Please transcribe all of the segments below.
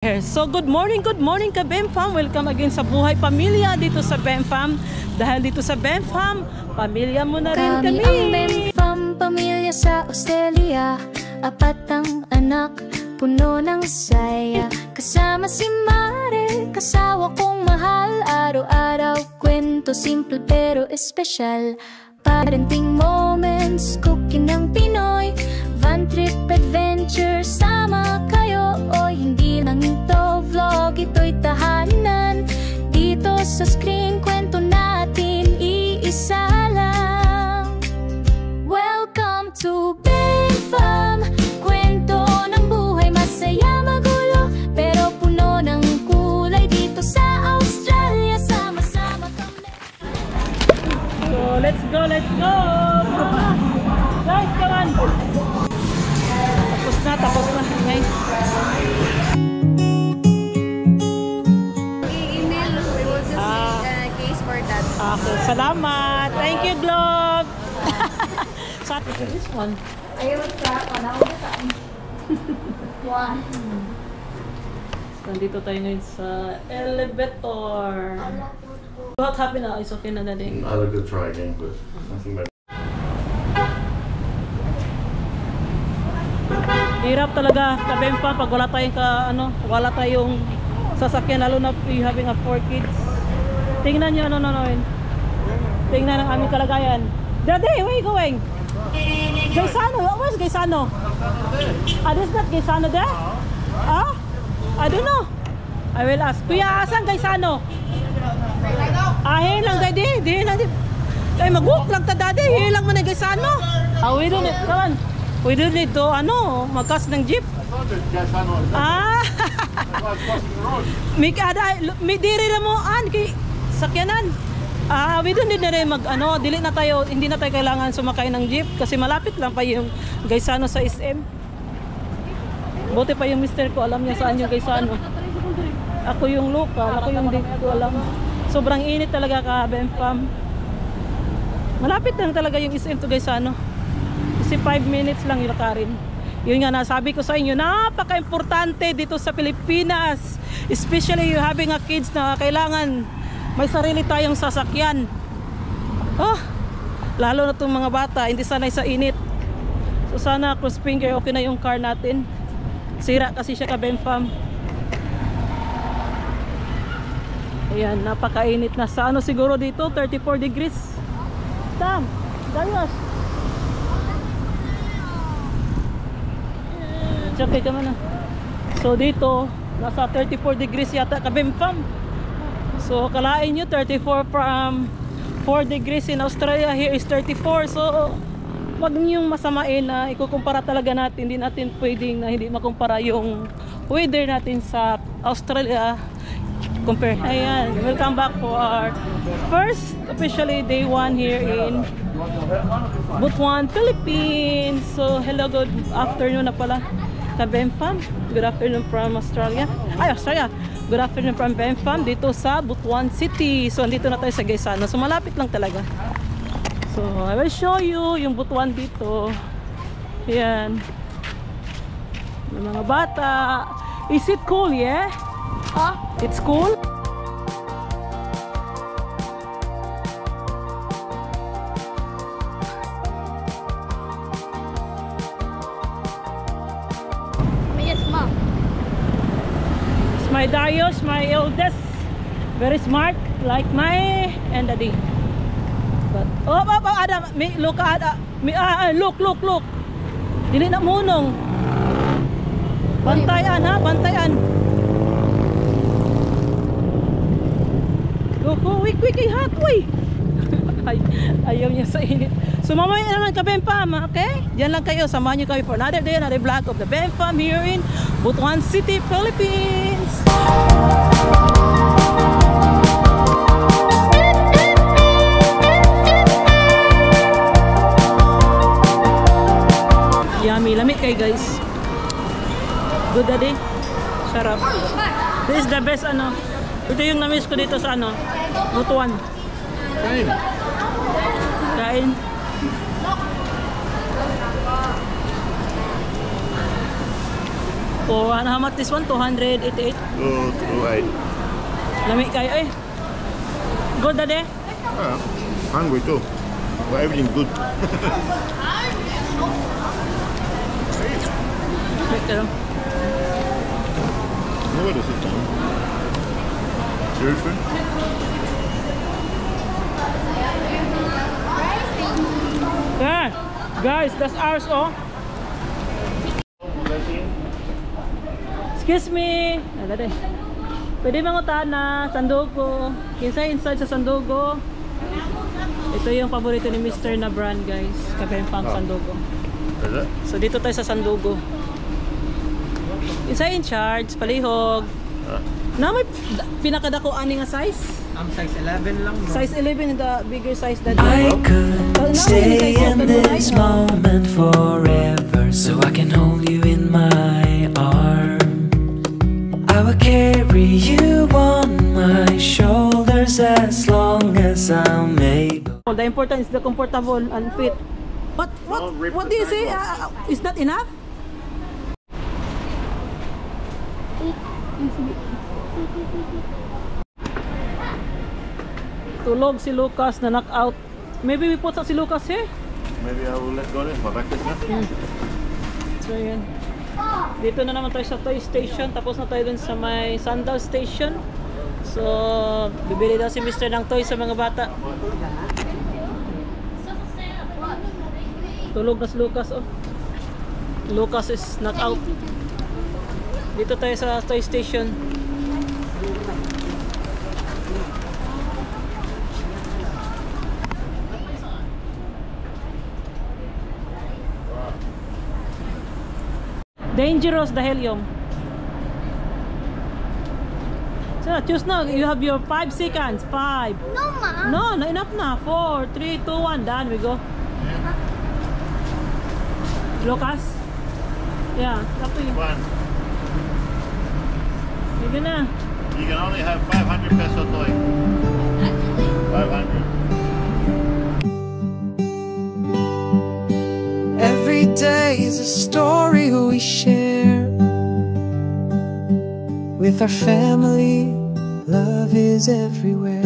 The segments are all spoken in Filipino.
So good morning ka BEMFAM. Welcome again sa Buhay Pamilya dito sa BEMFAM. Dahil dito sa BEMFAM, pamilya mo na rin kami. Kami ang BEMFAM, pamilya sa Australia. Apat ang anak, puno ng saya. Kasama si Mare, kasawa kong mahal. Araw-araw kwento, simple pero espesyal. Parenting moments, cooking ng Pinoy. Van trip adventure, sama kayo. O hindi lang ito vlog, ito'y tahanan. Dito sa screen, kwento natin, iisa lang. Welcome to BEMFAM. Kwento ng buhay, masaya magulo, pero puno ng kulay. Dito sa Australia, sama-sama kami. So let's go, let's go. Guys, come on. Tapos na. Okay. I-email, we will just make a case for that. Okay, salamat. Thank you, Globe. So, this one. I will start on all the time. One. So, nandito tayo ngayon sa elevator. What happened now? It's okay na daddy. I like to try again, but nothing better. Hirap talaga sa BEMFAM pag wala tayong sasakyan, lalo na having a 4 kids. Tingnan niyo tingnan ang aming kalagayan. Daddy, where are you going? Gaisano, where's Gaisano? This not Gaisano there? Ah? I don't know. I will ask. Kuya, asan Gaisano? Here lang daddy, di lang. Ay mag-walk lang ta daddy, here lang man Gaisano. We don't need, come on. We don't need to, magkas ng jeep. May diri na mo, kay sakyanan. We don't need na rin dili na tayo, hindi na tayo kailangan sumakay ng jeep kasi malapit lang pa yung Gaisano sa SM. Buti pa yung mister ko, alam niya saan yung Gaisano. Ako yung local, ako yung di ko alam. Sobrang init talaga ka BEMFAM. Malapit lang talaga yung SM to Gaisano. Kasi 5 minutes lang ilakarin. Yun nga nasabi ko sa inyo, napaka-importante dito sa Pilipinas. Especially you having a kids na kailangan may sarili tayong sasakyan. Lalo na itong mga bata, hindi sanay sa init. So sana cross finger, okay na yung car natin. Sira kasi siya ka BEMFAM. Ayan, napaka-init na. Sa siguro dito, 34 degrees. Tam, Darius. Okay ka man. So dito nasa 34 degrees yata ka BEMFAM. So kalain nyo 34 from 4 degrees in Australia, here is 34. So wag niyong masamain na ikukumpara talaga natin. Hindi natin pwedeng na hindi makumpara yung weather natin sa Australia compare. Ayan, welcome back for our first officially day 1 here in Butuan, Philippines. So hello, good afternoon na pala ka BEMFAM. Good afternoon from Australia. Australia. Good afternoon from BEMFAM dito sa Butuan City. So andito na tayo sa Gaisano. So malapit lang talaga. So I will show you yung Butuan dito. Yan. May mga bata. Is it cool, yeah? It's cool? My Darius, my eldest, very smart, like my and daddy. But Adam, look at look. Dili na munong. Bantayan ha, bantayan. Go, quick, hot, uy. Ayaw niya sa init. So mamaya naman ka BEMFAM, okay? Diyan lang kayo, samahan niyo kami for another day, another vlog of the BEMFAM here in Butuan City, Philippines. Yummy, lamig kayo guys. Good daddy. Sarap. This is the best ito yung na-miss ko dito sa Butuan. Kain. Or how much this one? 288. 228. Lami kayo eh. Good daddy? Hungry too. But everything good. Wait ka lang. No way to sit down. Seriously? Yeah. Guys, that's ours oh. Excuse me. Dali. Pwede mangutan na sandugo. Kinsa inside sa sandugo. Ito yung paborito ni Mr. na brand guys. Kabempang sandugo. Is it? So dito tayo sa sandugo. Isa in charge, palihog. Na may pinakadako ani nga size? Size 11 lang. No? Size 11 the bigger size that I could stay in this moment forever, so I can hold you in my arms. I will carry you on my shoulders as long as I'm able. The important is the comfortable and fit. What do you say? Is that enough? Tulog si Lucas na knock out. Maybe we put si Lucas here. Maybe I will let go then. My back is not. So yan. Dito na naman tayo sa toy station. Tapos na tayo dun sa may sandal station. So bibili daw si Mr. ng toy sa mga bata. Tulog na si Lucas oh. Lucas is knock out. Dito tayo sa toy station. Dangerous the helium. So choose now. You have your 5 seconds. 5. No, ma. No, enough na. 4, 3, 2, 1. Done. We go. Lucas. Yeah, up to you. One. Sige na. You can only have 500 peso toy. 500. Every day is a story we share with our family. Love is everywhere.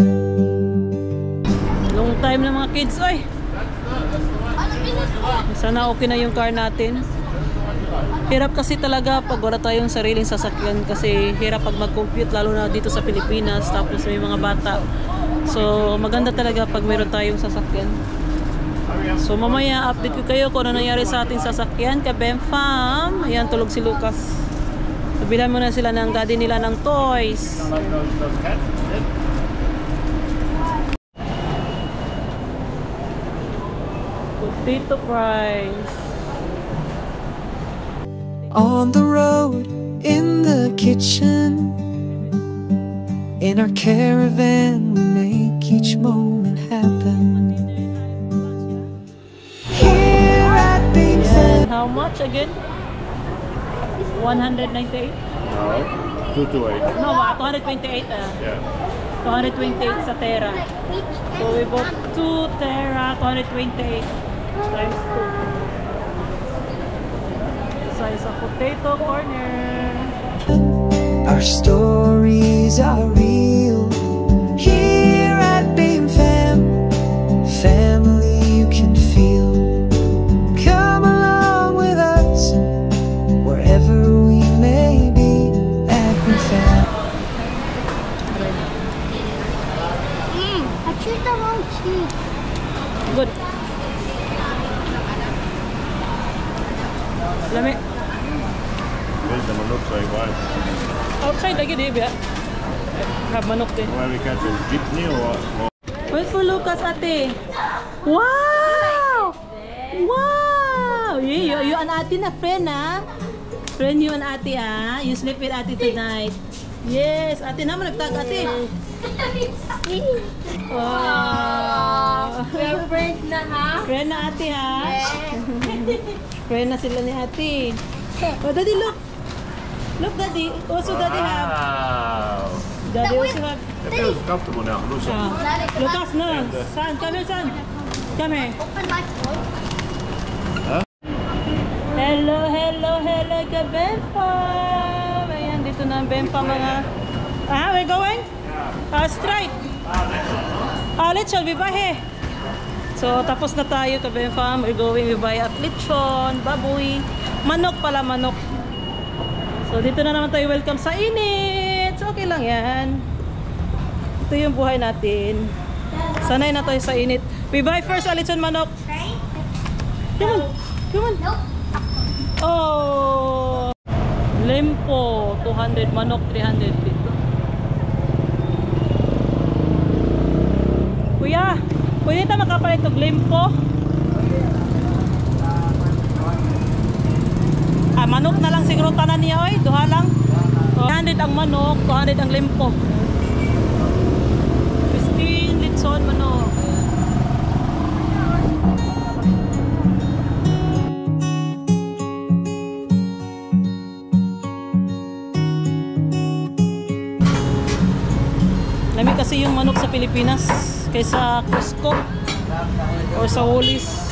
Long time na mga kids, oy. Sana okay na yung car natin. Hirap kasi talaga pag wala tayong sariling sasakyan kasi hirap pag mag-compute lalo na dito sa Pilipinas tapos may mga bata. So maganda talaga pag meron tayong sasakyan. So mamaya update ko kayo kung ano nangyari sa ating sasakyan ka Bemfam. Ayan, tulog si Lucas. Sabihan mo na sila ng daddy nila ng toys. Potato fries. On the road, in the kitchen, in our caravan, we make each moment happen. Here at Big Fan. How much again? 198? No. 228. No, 228. Yeah. 228 sa Terra. So we bought 2 Terra, 228 times 2. Size of potato corner. Our stories are real. Here at Big Fam, family you can feel. Come along with us, wherever we may be at Big Fam. I choose the wrong cheese. Good. Lami. Where's the manok so I want? Outside lagi di ba? Have manok din. Where we catch it? Jeepney or what? Wait for Lucas ate. Wow! Wow! You and ate na friend ah. Friend you and ate ah. You sleep with ate tonight. Yes, ate naman nagtag ate. Wow! We're friends na ha? Friend na ate ha? Friend na sila ni ate. Oh, daddy look. Look daddy. Also daddy have. Wow. Daddy also have. It feels comfortable now. Look. Lucas no. Son, come here son. Come here. Open my door. Hello, hello, hello, Kabempa! ng Bempa mga... we're going? Straight. Lechon, bibahe. So, tapos na tayo ka Bempa. We're going, bibahe at lechon, baboy. Manok pala, manok. So, dito na naman tayo. Welcome sa init. So, okay lang yan. Ito yung buhay natin. Sanay na tayo sa init. Bibahe first, lechon, manok. Come on. Come on. Oh! Lempo, 200, manok, 300 dito. Kuya, pwede tayo makapalit ng lempo? Manok na lang siguro tanan niya, oy. Duha lang. 300 ang manok, 200 ang lempo. 15 litson manok. Lamig kasi yung manok sa Pilipinas kaysa Costco or sa Woolies.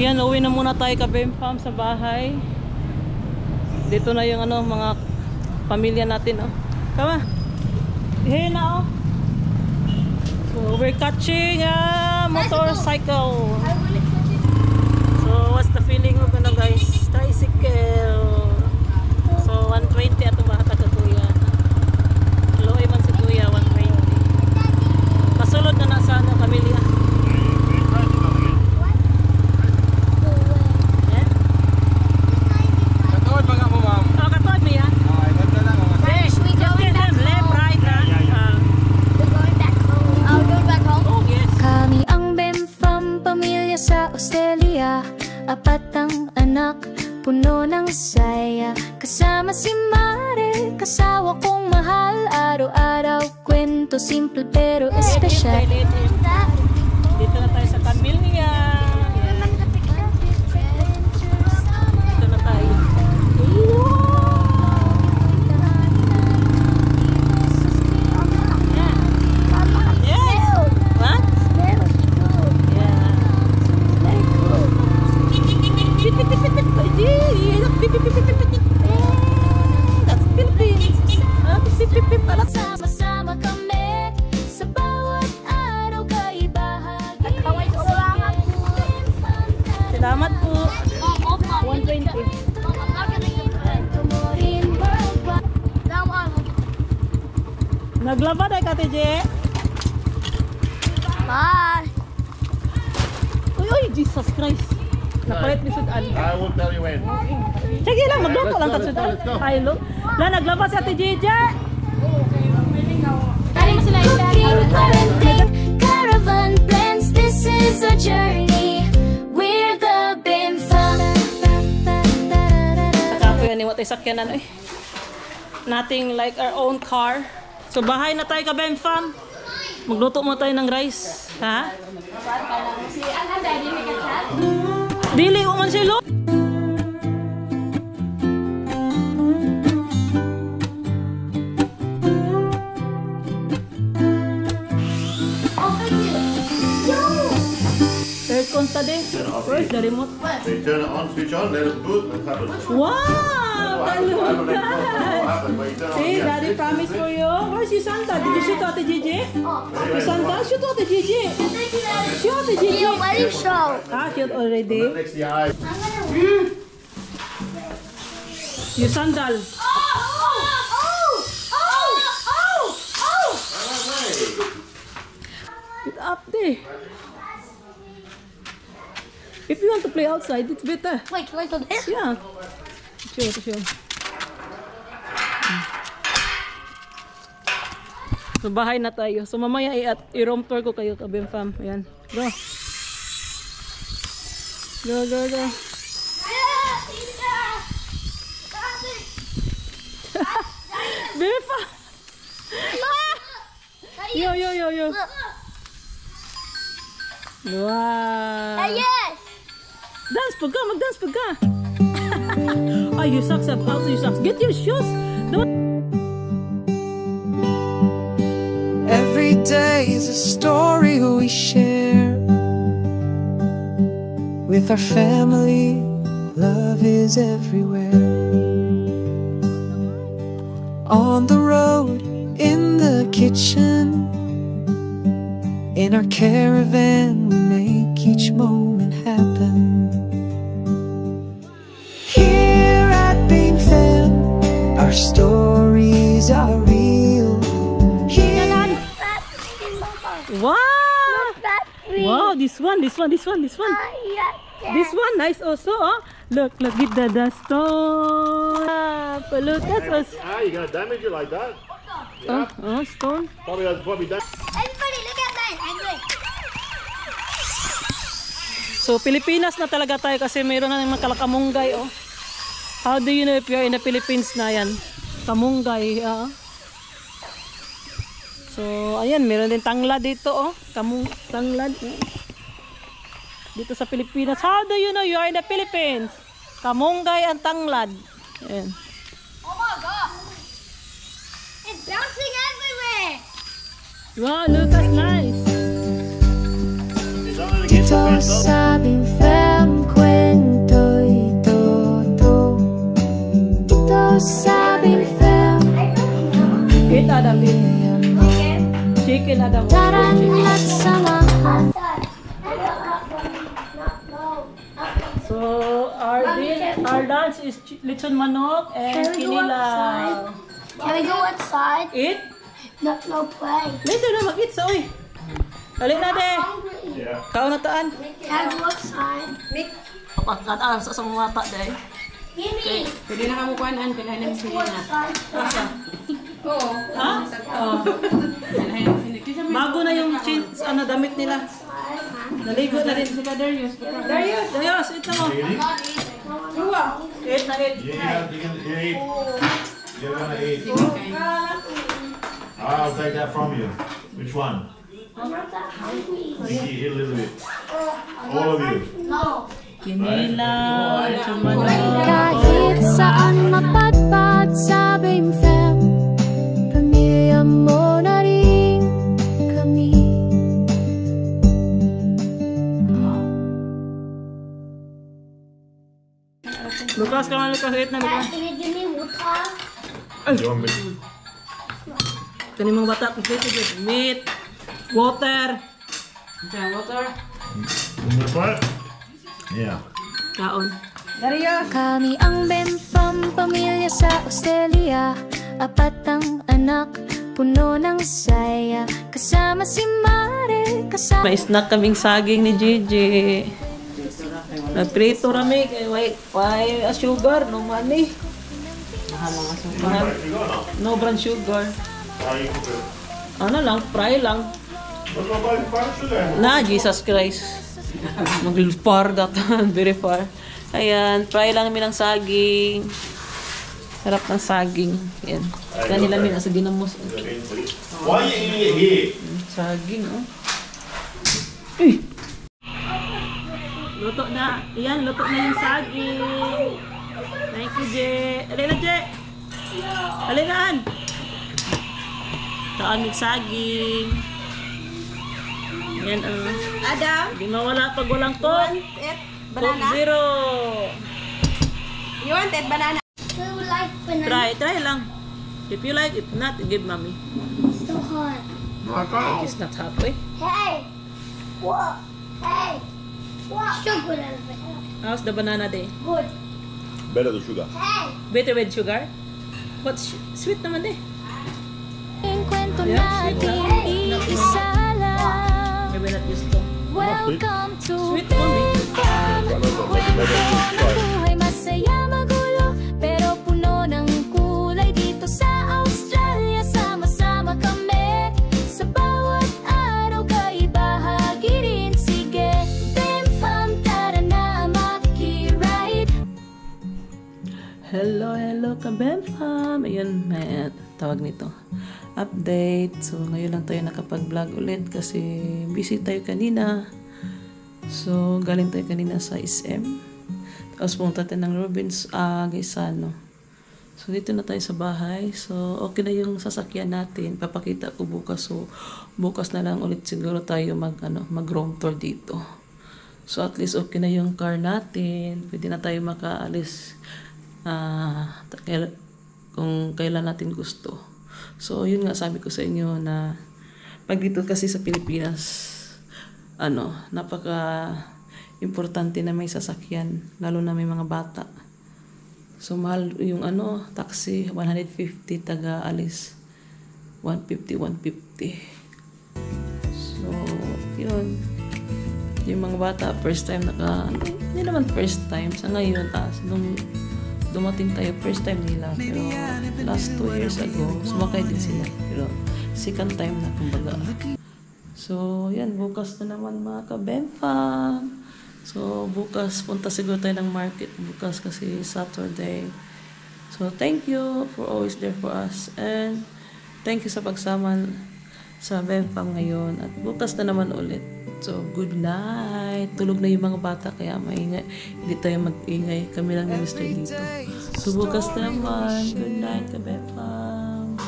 Yan, uwi na muna tayo ka Bemfam sa bahay. Dito na yung mga pamilya natin, oh. Tama. Hey na, oh. So we're catching a motorcycle. So what's the feeling of guys? Tricycle. So 120 ato ba ka kuya. Loy man si kuya 120. Pasulod na sa pamilya. Apat ang anak, puno ng saya. Kasama si Mare, kasawa kong mahal. Araw-araw kwento, simple pero espesyal. Dito na tayo sa pamilya. Dito na tayo. That's Philippines. Sama-sama kami sa bawat araw kay bahagi. Salamat po. 120. Naglaba na ka, TJ? Bye. Uy, Jesus Christ. Napalit ni Sudan. I will tell you when. Sige lang, magluto lang ta Sudan. Let's go. Ay, look. Naglaba si Ate JJ. Caravan plans, this is a journey. We're the Bemfam. Ako yan, iwat ay sakyanan. Nothing like our own car. So, bahay na tayo ka Bemfam. Magluto mo tayo ng rice. Ha? Dili ko man sila. Aircon ta din. Where's the remote? So you turn it on, switch on, let it do it, and have it. Wow! I don't know what will Kalutan! happen, but you turn it on. Hey, yeah. Daddy promised for you. Where's your Santa? Did you shoot out the Gigi? Your Santa? Shoot out the Gigi. Shoot out the Gigi. show. Shoot already. Next to your eye. Your sandal. Get up there. If you want to play outside, it's better. Wait, can I do this? Yeah. Sure. So bahay na tayo. So mamaya i-room tour ko kayo ka Bemfam. Ayan. Go. Go. very fun. Yo. Wow. Yes! Dance pag ka, mag-dance pag ka. Ay, your socks have out your socks. Get your shoes. Every day is a story we share with our family. Love is everywhere. On the road, in the kitchen, in our caravan, we make each moment happen. Here at Beam Fam, our stories are real. Here. Wow. That Wow, this one. This one, nice also. Oh. Look at the stone. Look at us. You're gonna damage it like that? Stone. Probably damage. Everybody, look at mine. I'm good. So, Pilipinas na talaga tayo kasi mayroon na ng mga kalakamunggay. Oh. How do you know if you're in the Philippines na yan? Kamunggay. So, ayan, meron din tanglad dito. Oh. Tanglad. Dito sa Pilipinas. How do you know you are in the Philippines? Kamunggay ang tanglad. Ayan. Oh my god! It's bouncing everywhere! Wow, look, that's nice. Ito sabing fam, kwento'y totoo. Ito sabing fam, Kita ada chicken ada taran at samahan. So our lunch is lechon manok and Can we go kinilaw. Can we go outside? Eat? No play. Later na mag-eat sa oy. Dali na de. Yeah. Kaon na taan. Can we go outside? Pakat sa mga mata de. Gimme! Pwede na kamo kuanan, kailangan namin Go outside. Oo. Ha? Oh. Bago na yung damit nila. Naligo na rin. Darius. Dayos, ito mo. Eat na eat. You're gonna eat. I'll take that from you. Which one? Eat a little bit. All of you. No. Kinilaw, lechon manok. Kahit saan mapadpad sa Beam Fam, pamilya mo na rin kami. Lukas ka man, Lukas. Eat na, Lukas. Can you give me water? You want me? Kani mga bata, complete with meat, water, Water. In the front? Yeah. kaon. Kami ang Beam Fam, pamilya sa Australia. 4 ang anak, puno ng saya. Kasama si Mare, kasama. May snack kaming saging ni Gigi. Nagprito rami kay why sugar no money. No brown sugar. Ano lang, fry lang. Na, Jesus Christ. Mag-far that, very far. Ayan, fry lang namin ng saging. Sarap ng saging. Ayan. Kanila namin nasa ginamos. Why are you eating it here? Saging, oh. Uy! Luto na. Ayan, luto na yung saging. Thank you, Je. Alin na, Je. Alin na, An. Ito ang saging. Ayan, oh. Adam, Hindi mawala pag walang Coke. Coke Zero. you wanted banana? Do you like banana? Try lang. If you like, if not, give mommy. It's so hot. It's not hot, eh? Hey! What? Hey! What? Sugar elephant. How's the banana day? Good. Better the sugar. Hey! Better with sugar? But sweet naman eh. Ang kwento Yeah, natin iisa lang. Maybe not used to. Welcome to Sweet only. Beam Fam. Kwento ng buhay, masaya magulo, pero puno ng kulay dito sa Australia. Sama-sama kami sa bawat araw, kaibahagi rin. Sige, Beam Fam, tara na makiride. Hello, ka Bem Fam. Ayan, tawag nito, update. So ngayon lang tayo nakapag-vlog ulit kasi busy tayo kanina. So galing tayo kanina sa SM. Tapos pumunta tayo ng Rubens Gaisano. So dito na tayo sa bahay. So okay na yung sasakyan natin. Papakita ko bukas. So bukas na lang ulit siguro tayo mag-room tour dito. So at least okay na yung car natin. Pwede na tayo makaalis kung kailan natin gusto. So yun nga sabi ko sa inyo na pag dito kasi sa Pilipinas napaka importante na may sasakyan, lalo na may mga bata. So mahal yung taxi 150, taga alis 150. So yun, yung mga bata first time hindi naman first time sa ngayon, nung dumating tayo first time nila, pero last 2 years ago sumakay din sila, pero second time na kumbaga. So yan, bukas na naman mga ka-Benfam. So bukas punta siguro tayo ng market bukas kasi Saturday. So thank you for always there for us, and thank you sa pagsama sa Benfam ngayon, at bukas na naman ulit. So good night. Tulog na yung mga bata kaya maingay, hindi tayo mag-ingay, kami lang ni Mr. dito. So bukas na naman. Good night ka-Benfam.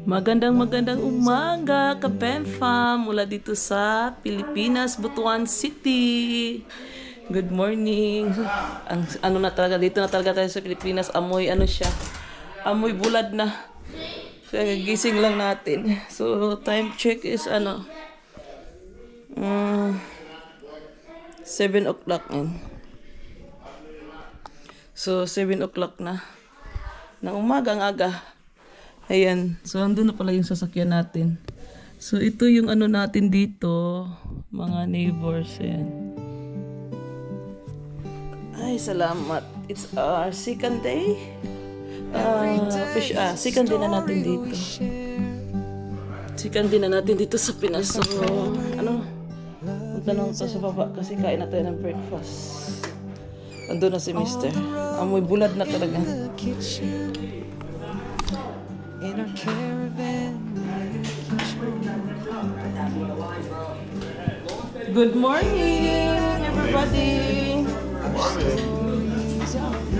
Magandang umaga ka-Benfam mula dito sa Pilipinas, Butuan City. Good morning. Ang na talaga dito na talaga tayo sa Pilipinas, amoy amoy bulad na. So gising lang natin. So time check is 7 o'clock. So 7 o'clock na ng umaga, ang aga. Ayan. So andun na pala yung sasakyan natin. So ito yung natin dito, mga neighbors. Ayan. Ay, salamat. It's our second day. Second day na natin dito. Second day na natin dito sa Pinas. So punta na ako sa baba kasi kain na tayo ng breakfast. Andun na si Mr. Amoy bulad na talaga. Good morning, everybody.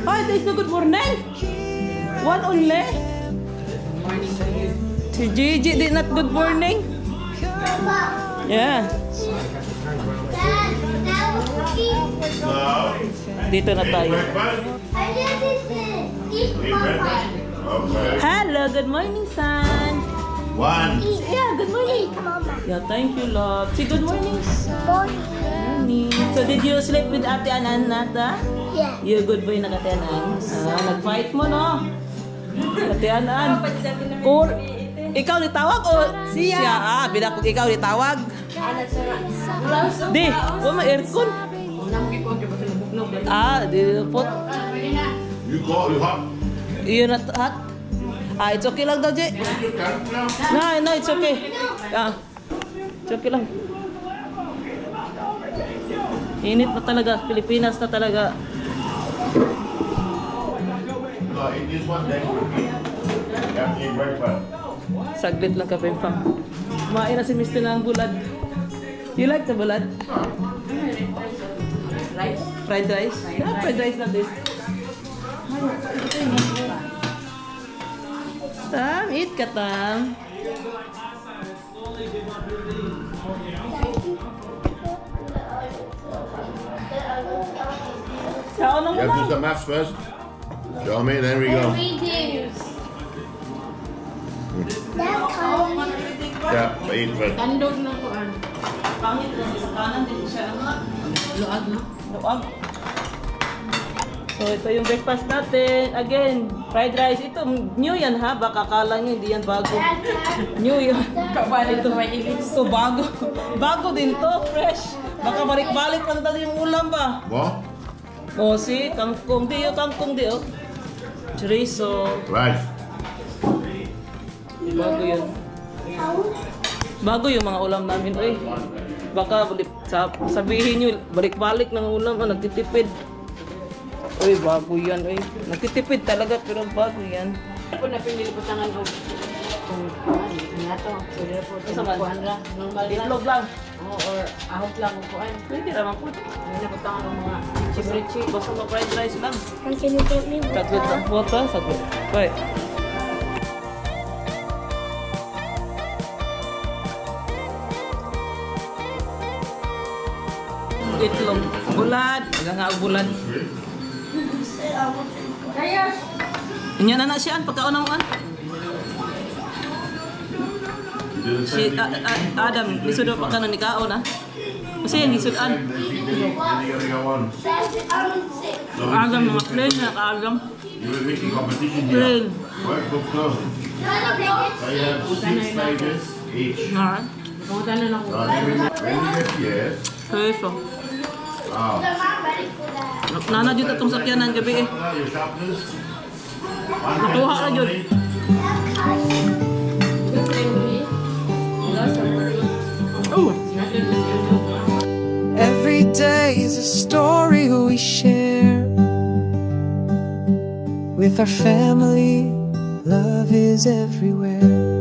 Hi, there's no good morning. One only. Si Gigi did not good morning. Yeah. Dito na tayo. Hello, good morning, son. One. Yeah, good morning. Yeah, thank you, love. Say good morning. Morning. So, did you sleep with Ate Anan, Nata? Yeah. You good boy na Ate Anan? Nag-fight mo, no? Ate Anan. Ikaw ditawag o siya? Bila ko ikaw ditawag. Di, wala may aircon. Di pot. You call it hot. Iyon na hot. It's okay lang daw, Je. No, it's okay. It's okay lang. Init na talaga. Pilipinas na talaga. No, it is one day for me. You have to eat breakfast. Saglit lang ka-Benfam. Kumain na si Mr. ng bulad. You like the bulad? Fried rice? Yeah, fried rice na this. Tam, eat ka, Tam. You have to do some maths first. Show me, then we go. Yeah, eat first. Tandog na ko Pangit lang sa kanan, dito siya Luag na. Luag. So ito yung breakfast natin. Again, fried rice. Ito, new yan ha. Baka akala nyo, hindi yan bago. New yan. Ito may ilis. Ito bago. Bago din to, fresh. Baka balik-balik lang tayo yung ulam ba? What? O si, kangkong di o. Chorizo. Right. Bago yun. Bago yung mga ulam namin. Uy, baka sabihin nyo, balik-balik ng ulam. Nagtitipid. Uy, bago yan, uy. Nagtitipid talaga, pero bago yan. Ako na piniliputangan ko. Kung nga to. Pwede po. Kuhaan ra. Normal lang. Itlog lang. Oo, or ahok lang kung kuhaan. Pwede naman po. Piniliputangan ng mga chibrichi. Basta ma-fried rice lang. Can you get me Saglit ang buta, saglit. Okay. Itlog. Bulad. Hanggang nga bulad. Inya na siya. Pagkaon mo an. Si Adam, lisod pa ka na ni kaon ha. Kasi yan lisod an. Agam mga plain na kaagam. You were making competition Plain. here. Workbook no. So you have 6 pages each. Nga. Pangutan na lang ko. When you get here, Peso. ah, Nana dito itong sakyanan gabi eh. your sharpness. Natuha ka dyan. Oh. Every day is a story we share with our family. Love is everywhere.